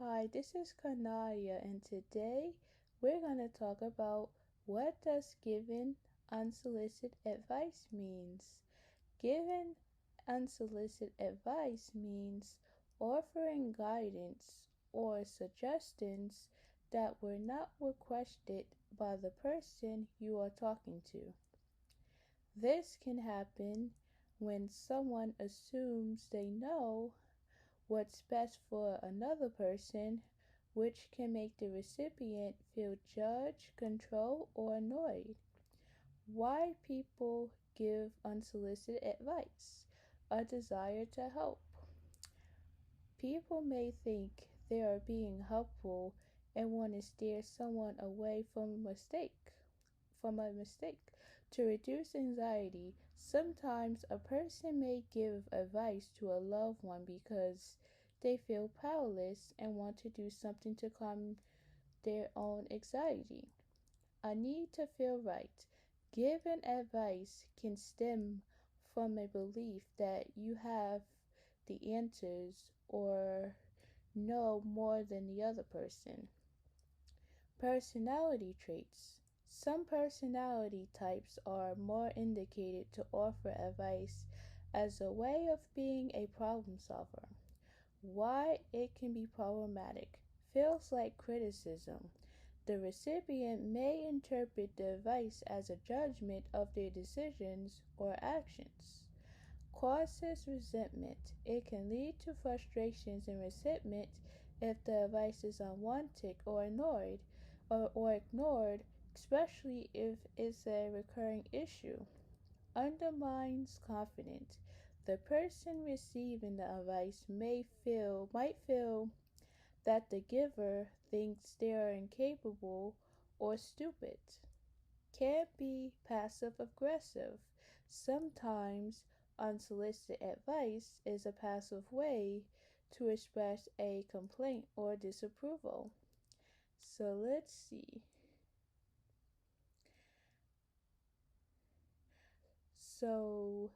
Hi, this is Kanaya, and today we're going to talk about what does giving unsolicited advice means. Giving unsolicited advice means offering guidance or suggestions that were not requested by the person you are talking to. This can happen when someone assumes they know what's best for another person, which can make the recipient feel judged, controlled, or annoyed. Why people give unsolicited advice? A desire to help. People may think they are being helpful and want to steer someone away from a mistake. To reduce anxiety, sometimes a person may give advice to a loved one because they feel powerless and want to do something to calm their own anxiety. A need to feel right. Giving advice can stem from a belief that you have the answers or know more than the other person. Personality traits. Some personality types are more indicated to offer advice as a way of being a problem solver. Why it can be problematic. Feels like criticism. The recipient may interpret the advice as a judgment of their decisions or actions. Causes resentment. It can lead to frustrations and resentment if the advice is unwanted or ignored, especially if it's a recurring issue. Undermines confidence. The person receiving the advice might feel that the giver thinks they are incapable or stupid. Can be passive aggressive. Sometimes unsolicited advice is a passive way to express a complaint or disapproval. So let's see. So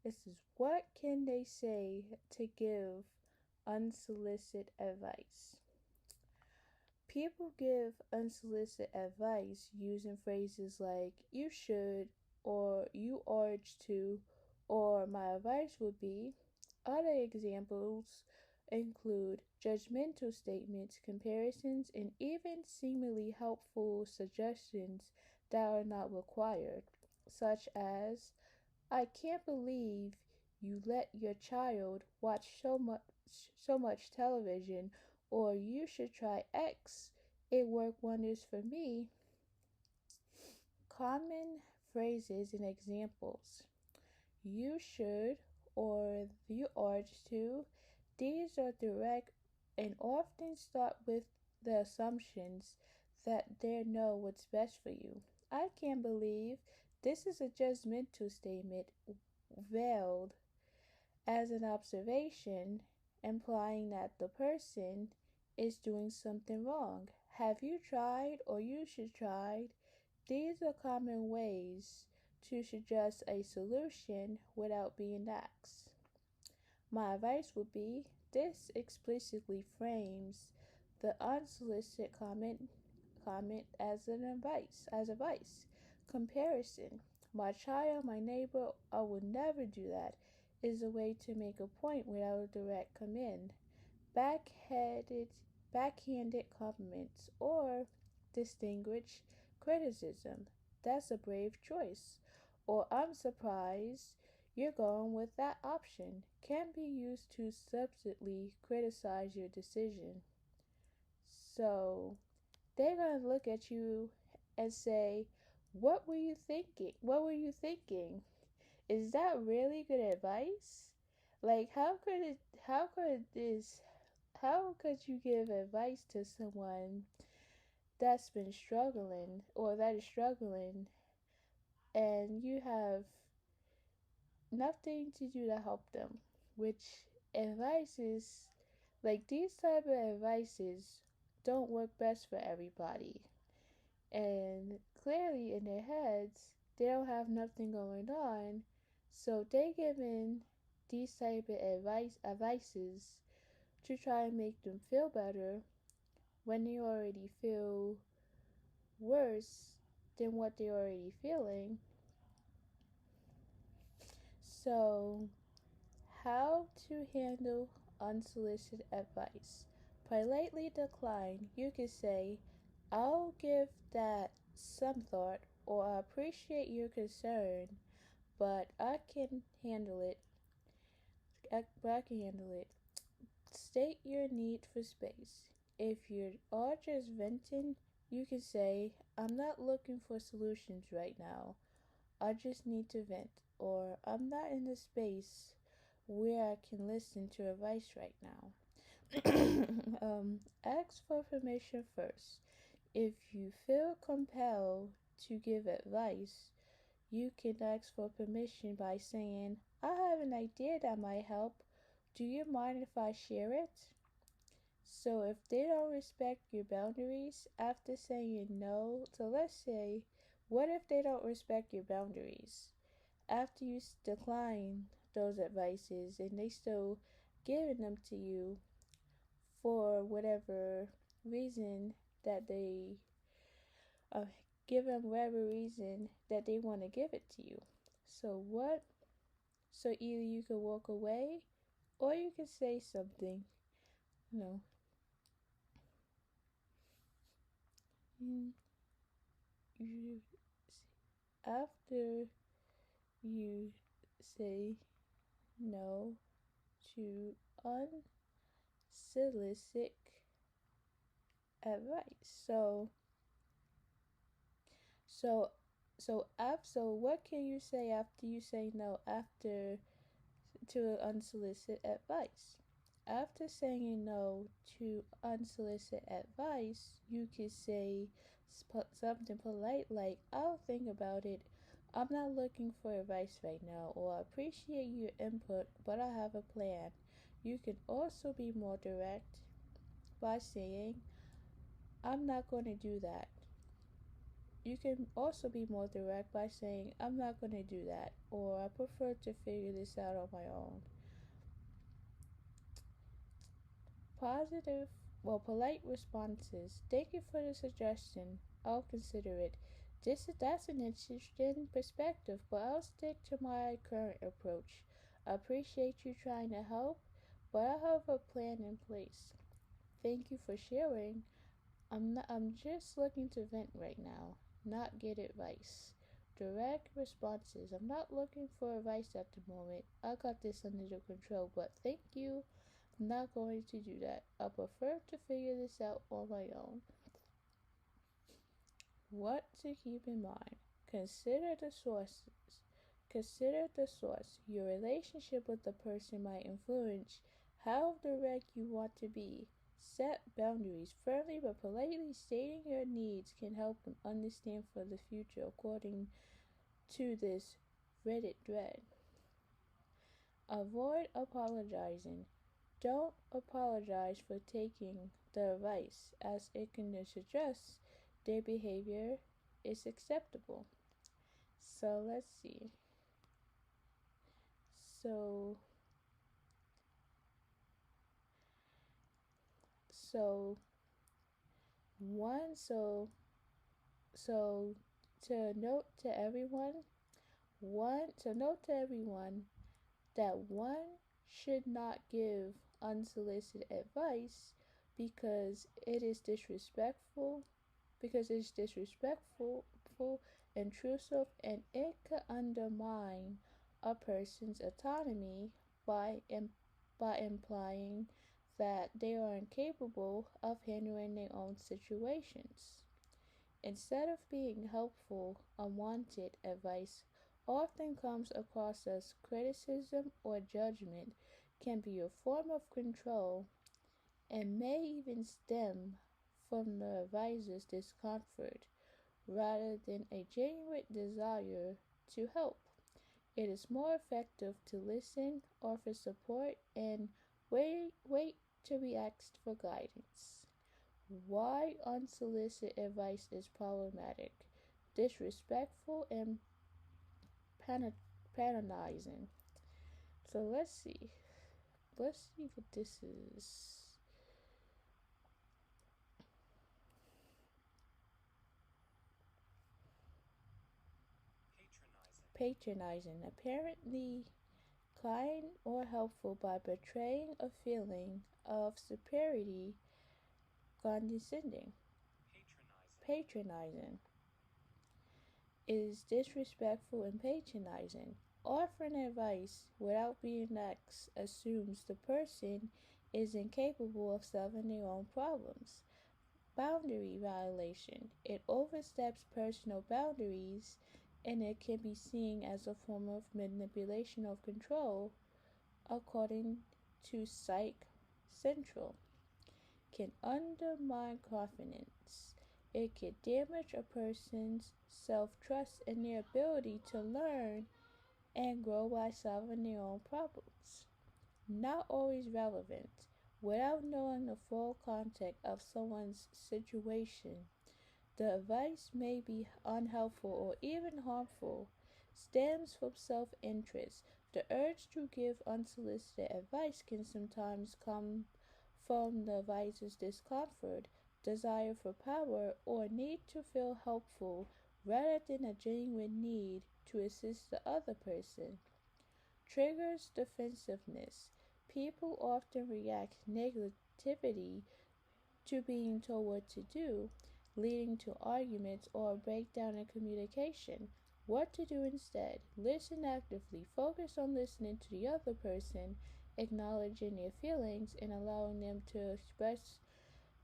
this is what can they say to give unsolicited advice? People give unsolicited advice using phrases like you should or you urge to or my advice would be. Other examples include judgmental statements, comparisons, and even seemingly helpful suggestions that are not required, such as I can't believe you let your child watch so much television, or you should try X. It worked wonders for me. Common phrases and examples. You should or you urge to. These are direct and often start with the assumptions that they know what's best for you. I can't believe this is a judgmental statement veiled as an observation, implying that the person is doing something wrong. Have you tried or you should try? These are common ways to suggest a solution without being asked. My advice would be this explicitly frames the unsolicited comment as advice. Comparison. My child, my neighbor, I would never do that is a way to make a point without a direct command. Backhanded compliments or distinguished criticism. That's a brave choice. Or I'm surprised you're going with that option can be used to subtly criticize your decision. So they're going to look at you and say, what were you thinking? What were you thinking? Is that really good advice? Like, how could you give advice to someone that's been struggling or that is struggling and you have nothing to do to help them? Which advices, like these type of advices, don't work best for everybody. And clearly in their heads, they don't have nothing going on, so they giving these type of advices to try and make them feel better when they already feel worse than what they're already feeling. So, how to handle unsolicited advice? Politely decline. You could say, I'll give that some thought, or I appreciate your concern, but I can handle it. State your need for space. If you are just venting, you can say, I'm not looking for solutions right now. I just need to vent. Or I'm not in the space where I can listen to advice right now. Ask for permission first. If you feel compelled to give advice, you can ask for permission by saying, I have an idea that might help. Do you mind if I share it? So if they don't respect your boundaries after saying no, so let's say, what if they don't respect your boundaries? After you decline those advices and they still giving them to you for whatever reason that they uh, give them whatever reason that they want to give it to you. So what? So either you could walk away or you could say something. You know, you, you after you say no to unsolicited advice. So so what can you say after you say no after to unsolicited advice? After saying no to unsolicited advice, you could say something polite like, I'll think about it. I'm not looking for advice right now, or I appreciate your input, but I have a plan. You can also be more direct by saying, I'm not going to do that. You can also be more direct by saying, I'm not going to do that, or I prefer to figure this out on my own. Positive, polite responses. Thank you for the suggestion. I'll consider it. That's an interesting perspective, but I'll stick to my current approach. I appreciate you trying to help, but I have a plan in place. Thank you for sharing. I'm just looking to vent right now, not get advice. Direct responses. I'm not looking for advice at the moment. I got this under control, but thank you. I'm not going to do that. I prefer to figure this out on my own. What to keep in mind. Consider the sources. Consider the source. Your relationship with the person might influence how direct you want to be. Set boundaries. Firmly but politely stating your needs can help them understand for the future, according to this Reddit thread. Avoid apologizing. Don't apologize for taking the advice, as it can suggest their behavior is acceptable. So let's see. So so one so to note to everyone that one should not give unsolicited advice because it is disrespectful, intrusive, and it could undermine a person's autonomy by implying that they are incapable of handling their own situations. Instead of being helpful, unwanted advice often comes across as criticism or judgment, can be a form of control, and may even stem from the advisor's discomfort rather than a genuine desire to help. It is more effective to listen, offer support, and wait to be asked for guidance. Why unsolicited advice is problematic, disrespectful, and patronizing. So let's see. let's see what this is. Patronizing. Apparently kind or helpful by betraying a feeling of superiority, condescending. Patronizing is disrespectful and patronizing. Offering advice without being asked assumes the person is incapable of solving their own problems. Boundary violation. It oversteps personal boundaries and it can be seen as a form of manipulation of control, according to Psych Central. Can undermine confidence. It can damage a person's self trust and their ability to learn and grow by solving their own problems. Not always relevant. Without knowing the full context of someone's situation, the advice may be unhelpful or even harmful. Stems from self interest. The urge to give unsolicited advice can sometimes come from the advisor's discomfort, desire for power, or need to feel helpful rather than a genuine need to assist the other person. Triggers defensiveness. People often react negatively to being told what to do, leading to arguments or a breakdown in communication. What to do instead? Listen actively. Focus on listening to the other person, acknowledging their feelings, and allowing them to express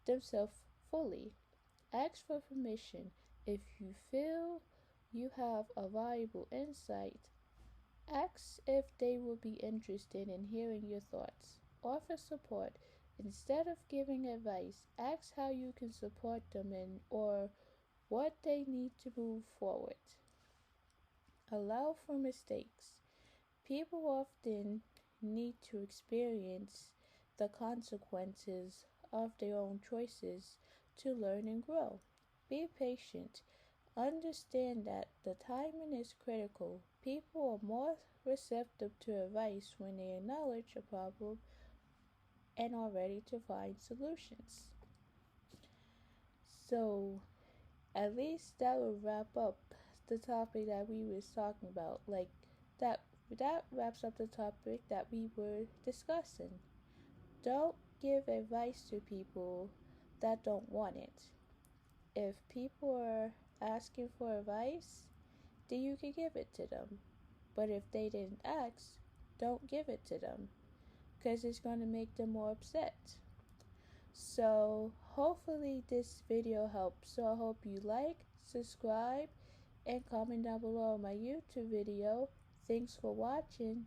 themselves fully. Ask for permission. If you feel you have a valuable insight, ask if they will be interested in hearing your thoughts. Offer support. Instead of giving advice, ask how you can support them in or what they need to move forward. Allow for mistakes. People often need to experience the consequences of their own choices to learn and grow. Be patient. Understand that the timing is critical. People are more receptive to advice when they acknowledge a problem and are ready to find solutions. So, at least that will wrap up the topic that we was talking about. Like that wraps up the topic that we were discussing. Don't give advice to people that don't want it. If people are asking for advice, then you can give it to them. But if they didn't ask, don't give it to them because it's going to make them more upset. So, hopefully, this video helped. So, I hope you like, subscribe, and comment down below on my YouTube video. Thanks for watching.